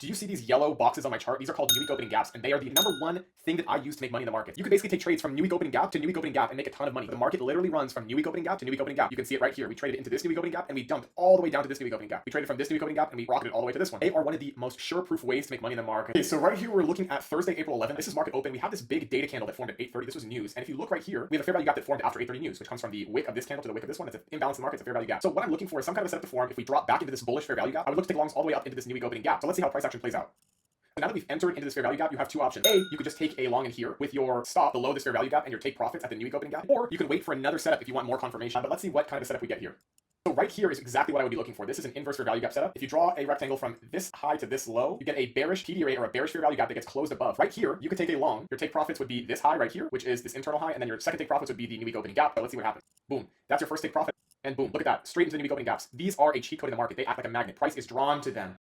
Do you see these yellow boxes on my chart? These are called new week opening gaps, and they are the number one thing that I use to make money in the market. You can basically take trades from new week opening gap to new week opening gap and make a ton of money. The market literally runs from new week opening gap to new week opening gap. You can see it right here. We traded into this new week opening gap and we dumped all the way down to this new week opening gap. We traded from this new week opening gap and we rocketed all the way to this one. They are one of the most sure-proof ways to make money in the market. Okay, so right here we're looking at Thursday, April 11th. This is market open. We have this big data candle that formed at 8:30. This was news. And if you look right here, we have a fair value gap that formed after 8:30 news, which comes from the wick of this candle to the wick of this one. It's an imbalance in the market. It's a fair value gap. So what I'm looking for is some kind of a setup to form. If we drop back into this bullish fair value gap, I would look to take longs all the way up into this new week opening gap. So let's see how price action plays out. So now that we've entered into this fair value gap, you have two options. A, you could just take a long in here with your stop below this fair value gap and your take profits at the new week opening gap, or you can wait for another setup if you want more confirmation. But let's see what kind of a setup we get here. So right here is exactly what I would be looking for. This is an inverse fair value gap setup. If you draw a rectangle from this high to this low, you get a bearish TD rate or a bearish fair value gap that gets closed above. Right here, you could take a long. Your take profits would be this high right here, which is this internal high, and then your second take profits would be the new week opening gap. But let's see what happens. Boom. That's your first take profit. And boom, look at that. Straight into the new week opening gaps. These are a cheat code in the market. They act like a magnet. Price is drawn to them.